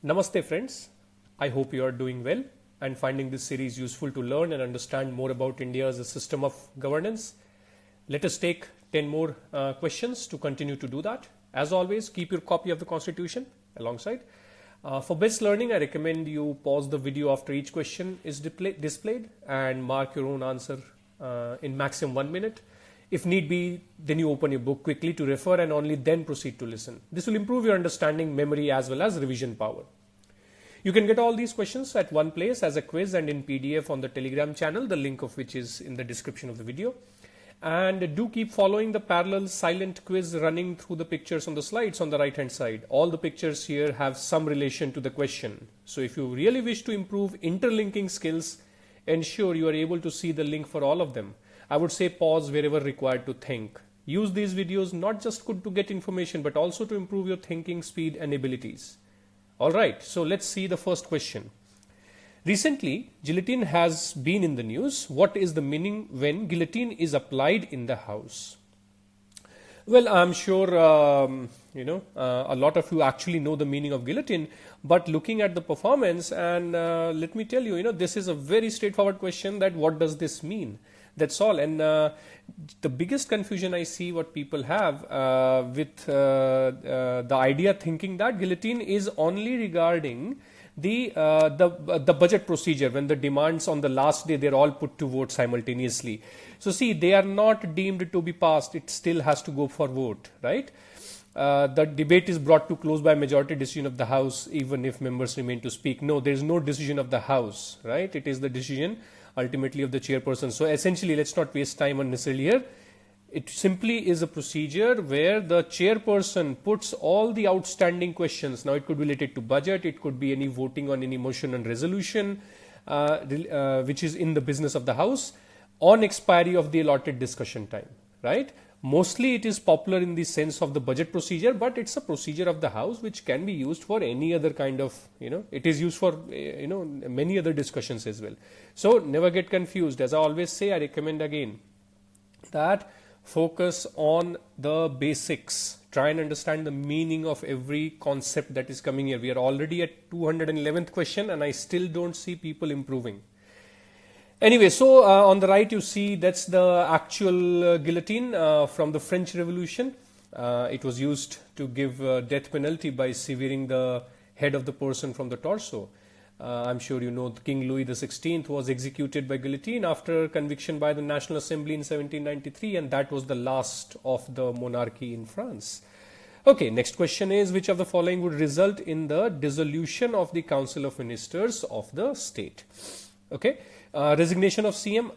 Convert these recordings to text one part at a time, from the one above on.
Namaste friends, I hope you are doing well and finding this series useful to learn and understand more about India as a system of governance. Let us take 10 more questions to continue to do that. As always, keep your copy of the Constitution alongside. For best learning, I recommend you pause the video after each question is displayed and mark your own answer in maximum 1 minute. If need be, then you open your book quickly to refer and only then proceed to listen. This will improve your understanding, memory as well as revision power. You can get all these questions at one place as a quiz and in PDF on the Telegram channel, the link of which is in the description of the video. And do keep following the parallel silent quiz running through the pictures on the slides on the right hand side. All the pictures here have some relation to the question. So if you really wish to improve interlinking skills, ensure you are able to see the link for all of them. I would say pause wherever required to think. Use these videos not just to get information but also to improve your thinking speed and abilities. Alright, so let's see the first question. Recently, guillotine has been in the news. What is the meaning when guillotine is applied in the house? Well, I'm sure a lot of you actually know the meaning of guillotine, but looking at the performance and let me tell you, this is a very straightforward question that what does this mean? That's all. And the biggest confusion I see what people have with the idea thinking that guillotine is only regarding the budget procedure when the demands on the last day they're all put to vote simultaneously. So see, they are not deemed to be passed. It still has to go for vote, right? The debate is brought to close by majority decision of the House, even if members remain to speak. No, there is no decision of the House, right? It is the decision ultimately of the chairperson. So essentially, let's not waste time unnecessarily here. It simply is a procedure where the chairperson puts all the outstanding questions. Now, it could be related to budget, it could be any voting on any motion and resolution, which is in the business of the House, on expiry of the allotted discussion time, right? Mostly it is popular in the sense of the budget procedure, but it's a procedure of the House which can be used for any other kind of, it is used for, many other discussions as well. So never get confused. As I always say, I recommend again that focus on the basics. Try and understand the meaning of every concept that is coming here. We are already at 211th question and I still don't see people improving. Anyway, so on the right you see that's the actual guillotine from the French Revolution. It was used to give death penalty by severing the head of the person from the torso. I'm sure you know King Louis XVI was executed by guillotine after conviction by the National Assembly in 1793, and that was the last of the monarchy in France. Okay, next question is which of the following would result in the dissolution of the Council of Ministers of the state? Okay. Resignation of CM,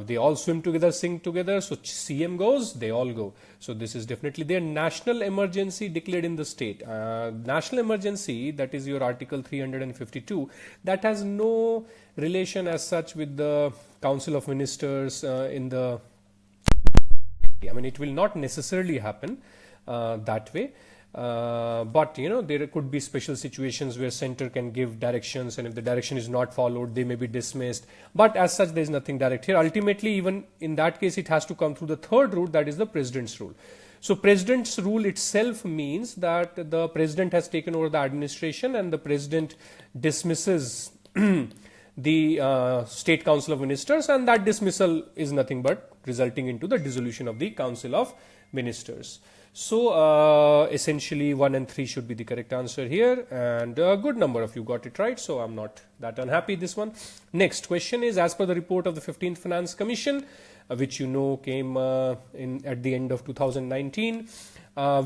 they all swim together, sing together. So CM goes, they all go. So this is definitely their national emergency declared in the state. National emergency, that is your Article 352, that has no relation as such with the Council of Ministers in the. I mean, it will not necessarily happen that way. But there could be special situations where center can give directions, and if the direction is not followed, they may be dismissed. But as such, there is nothing direct here. Ultimately, even in that case, it has to come through the third route, that is the president's rule. So president's rule itself means that the president has taken over the administration and the president dismisses the State Council of Ministers, and that dismissal is nothing but resulting into the dissolution of the Council of Ministers. So essentially 1 and 3 should be the correct answer here, and a good number of you got it right, so I'm not that unhappy this one. Next question is, as per the report of the 15th Finance Commission, which came at the end of 2019,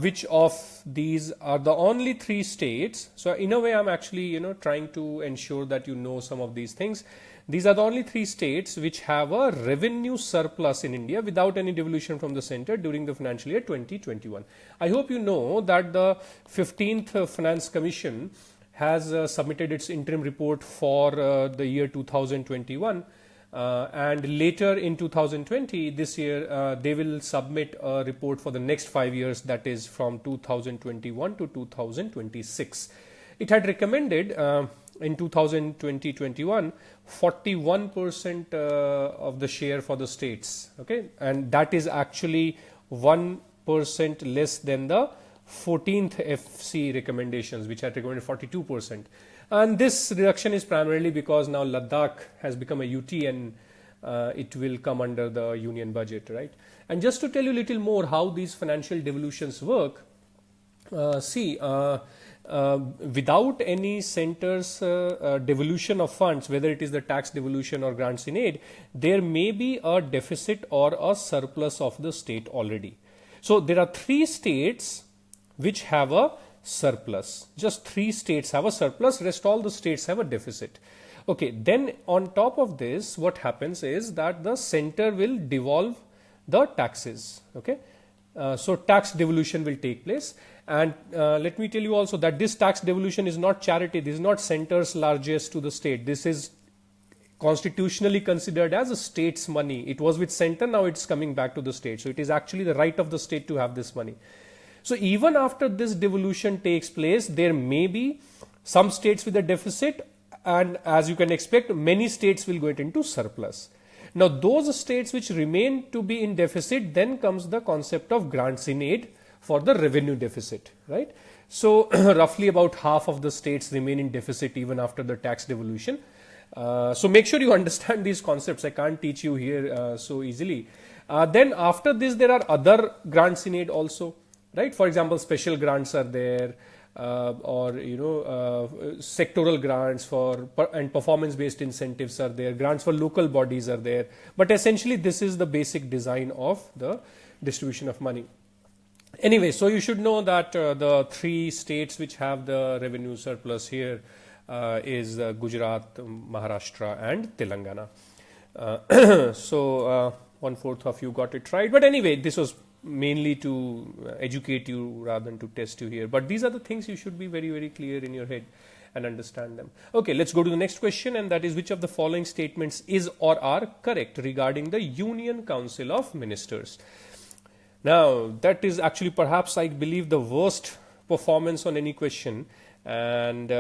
which of these are the only 3 states? So in a way I'm actually trying to ensure that you know some of these things. These are the only 3 states which have a revenue surplus in India without any devolution from the center during the financial year 2021. I hope you know that the 15th Finance Commission has submitted its interim report for the year 2021. And later in 2020, this year, they will submit a report for the next 5 years, that is from 2021 to 2026. It had recommended in 2020-21 41% of the share for the states, okay, and that is actually 1% less than the 14th FC recommendations, which had recommended 42%. And this reduction is primarily because now Ladakh has become a UT and it will come under the union budget, right? And just to tell you a little more how these financial devolutions work, without any center's devolution of funds, whether it is the tax devolution or grants in aid, there may be a deficit or a surplus of the state already. So there are 3 states which have a surplus. Just 3 states have a surplus, rest all the states have a deficit. Okay, then on top of this, what happens is that the center will devolve the taxes. Okay, so tax devolution will take place. And let me tell you also that this tax devolution is not charity. This is not center's largesse to the state. This is constitutionally considered as a state's money. It was with center, now it's coming back to the state. So it is actually the right of the state to have this money. So even after this devolution takes place, there may be some states with a deficit, and as you can expect, many states will go into surplus. Now those states which remain to be in deficit, then comes the concept of grants in aid for the revenue deficit, right? So roughly about half of the states remain in deficit even after the tax devolution. So make sure you understand these concepts. I can't teach you here so easily. Then after this, there are other grants in aid also, right? For example, special grants are there, or sectoral grants and performance-based incentives are there. Grants for local bodies are there. But essentially, this is the basic design of the distribution of money. Anyway, so you should know that the 3 states which have the revenue surplus here is Gujarat, Maharashtra and Telangana. So 1/4 of you got it right. But anyway, this was mainly to educate you rather than to test you here. But these are the things you should be very, very clear in your head and understand them. Okay, let's go to the next question, and that is, which of the following statements is or are correct regarding the Union Council of Ministers? Now, that is actually perhaps, I believe, the worst performance on any question. And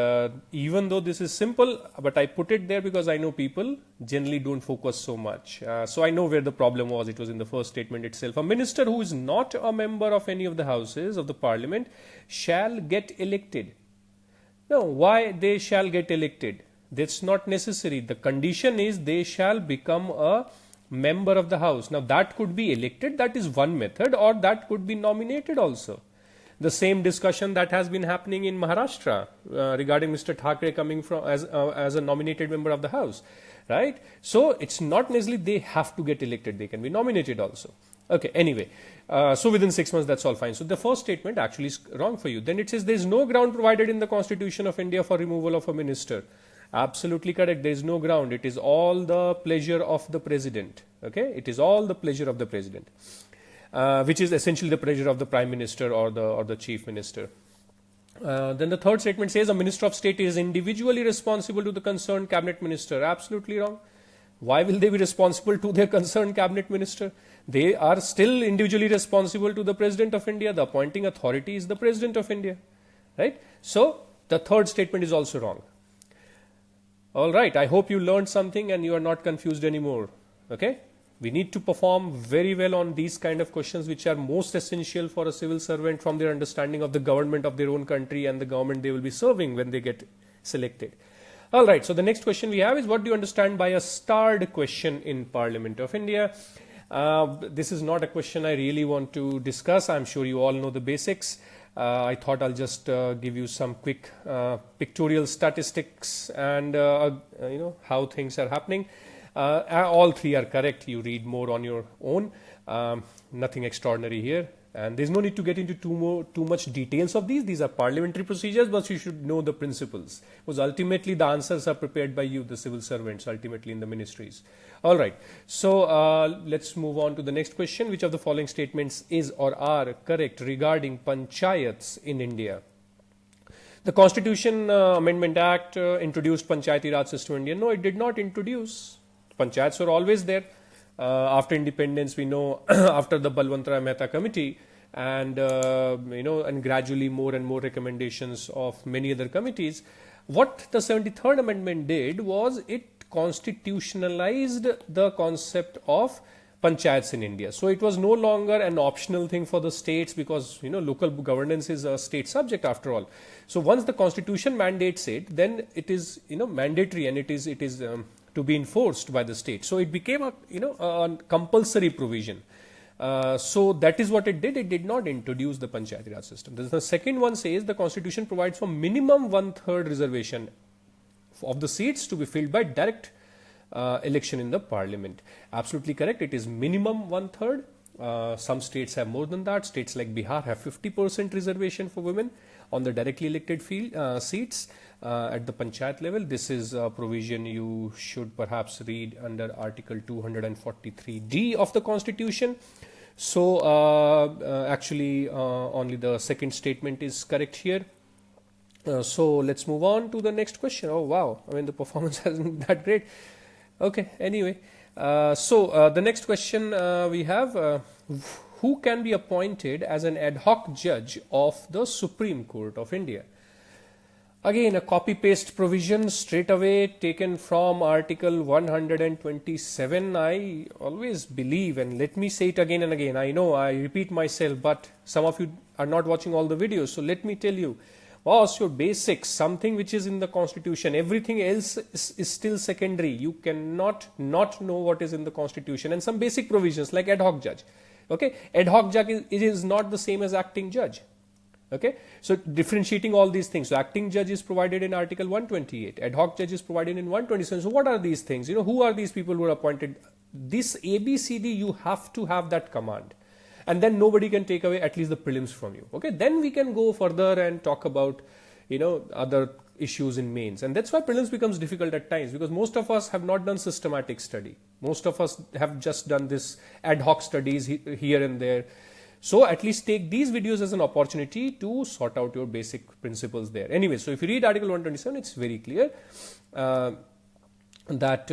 even though this is simple, but I put it there because I know people generally don't focus so much. So I know where the problem was. It was in the first statement itself. A minister who is not a member of any of the houses of the parliament shall get elected. Now, why they shall get elected? That's not necessary. The condition is they shall become a member of the house. Now, that could be elected. That is one method, or that could be nominated also. The same discussion that has been happening in Maharashtra regarding Mr. Thackeray coming from as a nominated member of the house, right? So it's not necessarily they have to get elected; they can be nominated also. Okay. Anyway, so within 6 months, that's all fine. So the first statement actually is wrong for you. Then it says there is no ground provided in the Constitution of India for removal of a minister. Absolutely correct. There is no ground. It is all the pleasure of the president. Okay, it is all the pleasure of the president. Which is essentially the pleasure of the Prime Minister or the Chief Minister. Then the third statement says a Minister of State is individually responsible to the concerned Cabinet Minister. Absolutely wrong. Why will they be responsible to their concerned Cabinet Minister? They are still individually responsible to the President of India. The appointing authority is the President of India, right? So the third statement is also wrong. All right. I hope you learned something and you are not confused anymore. Okay. We need to perform very well on these kind of questions, which are most essential for a civil servant from their understanding of the government of their own country and the government they will be serving when they get selected. All right. So the next question we have is, what do you understand by a starred question in Parliament of India? This is not a question I really want to discuss. I'm sure you all know the basics. I thought I'll just give you some quick pictorial statistics and how things are happening. All 3 are correct. You read more on your own. Nothing extraordinary here. And there's no need to get into too much details of these. These are parliamentary procedures, but you should know the principles. Because ultimately the answers are prepared by you, the civil servants, ultimately in the ministries. All right. So let's move on to the next question. Which of the following statements is or are correct regarding panchayats in India? The Constitution Amendment Act introduced Panchayati Raj system in India. No, it did not introduce. Panchayats were always there. After independence, we know after the Balwantrai Mehta committee and and gradually more and more recommendations of many other committees, what the 73rd Amendment did was it constitutionalized the concept of panchayats in India. So it was no longer an optional thing for the states, because local governance is a state subject after all. So once the constitution mandates it, then it is mandatory, and it is to be enforced by the state. So it became a compulsory provision. So that is what it did. It did not introduce the Panchayati Raj system. The second one says the constitution provides for minimum 1/3 reservation of the seats to be filled by direct election in the parliament. Absolutely correct. It is minimum 1/3. Some states have more than that. States like Bihar have 50% reservation for women on the directly elected seats at the panchayat level. This is a provision you should perhaps read under Article 243D of the Constitution. So actually only the second statement is correct here. So let's move on to the next question. Oh wow, I mean the performance hasn't that great. Okay, anyway, so the next question we have, who can be appointed as an ad hoc judge of the Supreme Court of India? Again, a copy-paste provision straight away taken from Article 127. I always believe, and let me say it again and again, I know I repeat myself, but some of you are not watching all the videos, so let me tell you, boss, your basics, something which is in the constitution, everything else is still secondary. You cannot not know what is in the constitution, and some basic provisions like ad hoc judge. Okay, ad hoc judge it is not the same as acting judge. Okay, so differentiating all these things. So acting judge is provided in Article 128, ad hoc judge is provided in 127. So what are these things? Who are these people who are appointed? This ABCD, you have to have that command, and then nobody can take away at least the prelims from you. Okay, then we can go further and talk about other issues in mains, and that's why prelims becomes difficult at times, because most of us have not done systematic study. Most of us have just done this ad hoc studies here and there. So at least take these videos as an opportunity to sort out your basic principles there. Anyway, so if you read Article 127, it's very clear that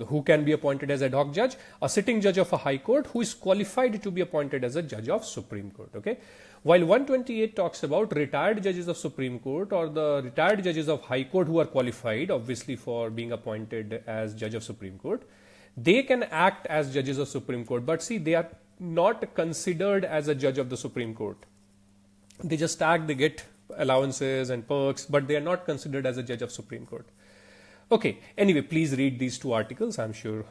who can be appointed as ad hoc judge? A sitting judge of a high court who is qualified to be appointed as a judge of Supreme Court. Okay, while 128 talks about retired judges of Supreme Court or the retired judges of high court who are qualified, obviously, for being appointed as judge of Supreme Court, they can act as judges of Supreme Court, but see, they are not considered as a judge of the Supreme Court. They just act, they get allowances and perks, but they are not considered as a judge of Supreme Court. Okay, anyway, please read these two articles. I'm sure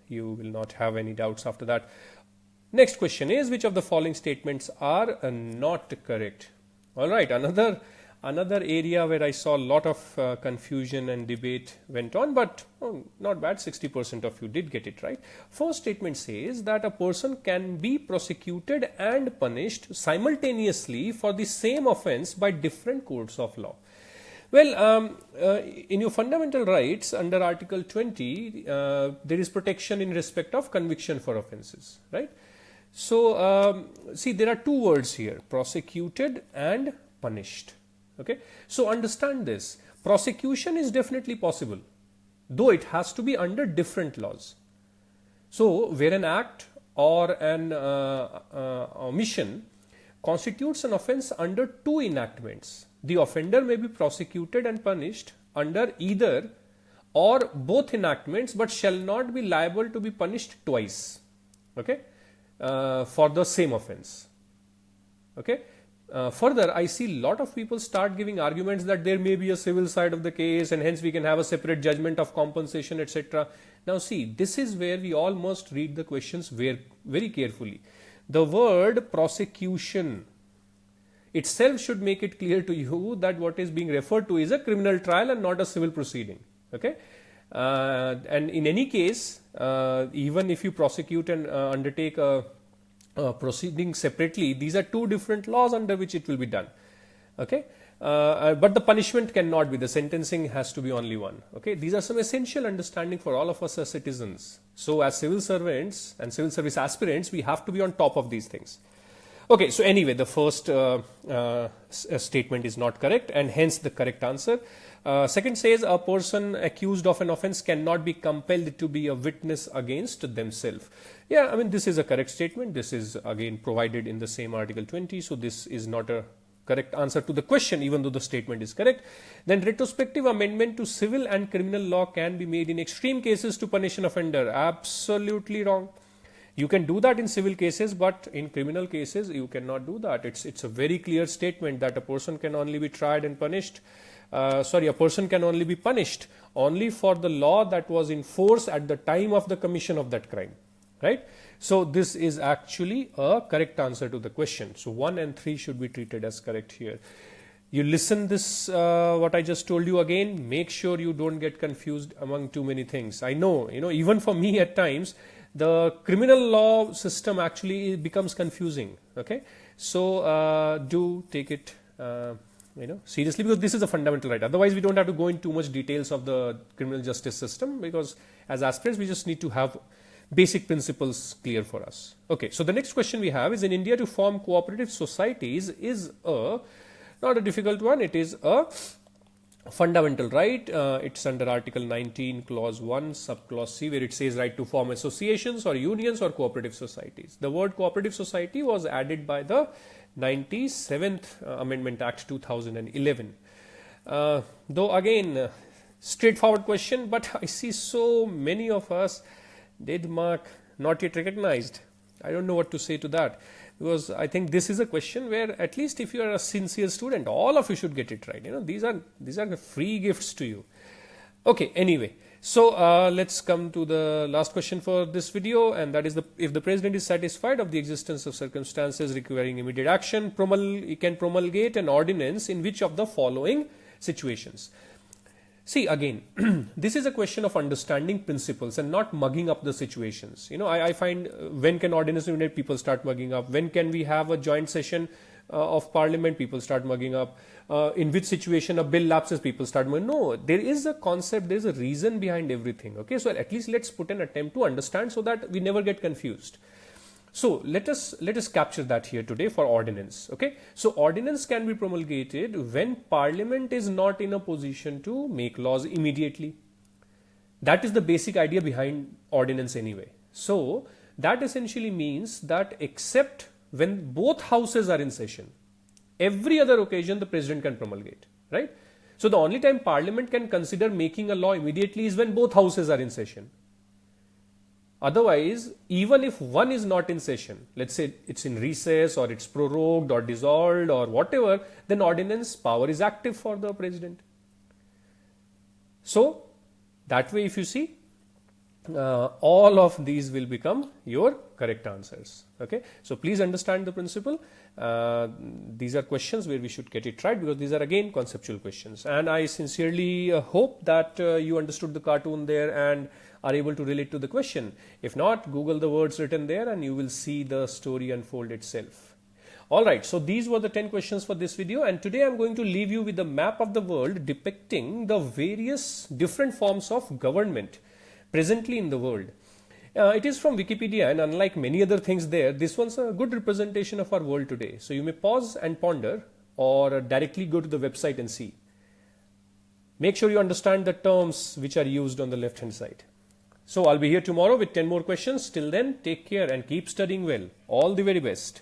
you will not have any doubts after that. Next question is, which of the following statements are not correct? All right, another area where I saw a lot of confusion and debate went on, but not bad, 60% of you did get it right. First statement says that a person can be prosecuted and punished simultaneously for the same offence by different courts of law. Well, in your fundamental rights under Article 20, there is protection in respect of conviction for offences, right? So, see, there are two words here, prosecuted and punished. Okay, so understand this. Prosecution is definitely possible, though it has to be under different laws. So, where an act or an omission constitutes an offence under two enactments, the offender may be prosecuted and punished under either or both enactments, but shall not be liable to be punished twice. Okay, for the same offence. Okay. Further, I see a lot of people start giving arguments that there may be a civil side of the case and hence we can have a separate judgment of compensation, etc. Now see, this is where we all must read the questions very carefully. The word prosecution itself should make it clear to you that what is being referred to is a criminal trial and not a civil proceeding. Okay, and in any case, even if you prosecute and undertake a proceeding separately, these are two different laws under which it will be done. Okay, but the punishment cannot be, the sentencing has to be only one. Okay, these are some essential understanding for all of us as citizens. So as civil servants and civil service aspirants, we have to be on top of these things. Okay, so anyway, the first statement is not correct and hence the correct answer. Second says a person accused of an offence cannot be compelled to be a witness against themselves. Yeah, I mean, this is a correct statement. This is again provided in the same Article 20. So this is not a correct answer to the question, even though the statement is correct. Then retrospective amendment to civil and criminal law can be made in extreme cases to punish an offender. Absolutely wrong. You can do that in civil cases, but in criminal cases, you cannot do that. It's a very clear statement that a person can only be tried and punished. A person can only be punished only for the law that was in force at the time of the commission of that crime, right? So this is actually a correct answer to the question. So 1 and 3 should be treated as correct here. You listen this, what I just told you again, make sure you don't get confused among too many things. I know, even for me at times, the criminal law system actually becomes confusing, okay? So do take it, seriously, because this is a fundamental right. Otherwise, we don't have to go into too much details of the criminal justice system, because as aspirants, we just need to have basic principles clear for us. Okay, so the next question we have is, in India, to form cooperative societies is not a difficult one, it is a fundamental right. It's under Article 19, Clause 1, Subclause C, where it says right to form associations or unions or cooperative societies. The word cooperative society was added by the 97th Amendment Act 2011. Though again, straightforward question, but I see so many of us did mark not yet recognized. I don't know what to say to that, because I think this is a question where at least if you are a sincere student, all of you should get it right. These are free gifts to you. Okay, anyway, so let's come to the last question for this video, and that is, if the president is satisfied of the existence of circumstances requiring immediate action, he can promulgate an ordinance in which of the following situations? See, again, this is a question of understanding principles and not mugging up the situations. I find when can ordinance unit, people start mugging up. When can we have a joint session of parliament, people start mugging up. In which situation a bill lapses, people start mugging. No, there is a concept, there is a reason behind everything. Okay, so at least let's put an attempt to understand so that we never get confused. So let us capture that here today for ordinance. Okay, so ordinance can be promulgated when Parliament is not in a position to make laws immediately. That is the basic idea behind ordinance anyway. So that essentially means that except when both houses are in session, every other occasion the president can promulgate, right? So the only time Parliament can consider making a law immediately is when both houses are in session. Otherwise, even if one is not in session, let's say it's in recess or it's prorogued or dissolved or whatever, then ordinance power is active for the president. So that way, if you see, all of these will become your correct answers. Okay, so please understand the principle. These are questions where we should get it right, because these are again conceptual questions, and I sincerely hope that you understood the cartoon there and are able to relate to the question. If not, Google the words written there and you will see the story unfold itself. Alright, so these were the 10 questions for this video, and today I'm going to leave you with a map of the world depicting the various different forms of government presently in the world. It is from Wikipedia, and unlike many other things there, this one's a good representation of our world today. So you may pause and ponder, or directly go to the website and see. Make sure you understand the terms which are used on the left hand side. So I'll be here tomorrow with 10 more questions. Till then, take care and keep studying well. All the very best.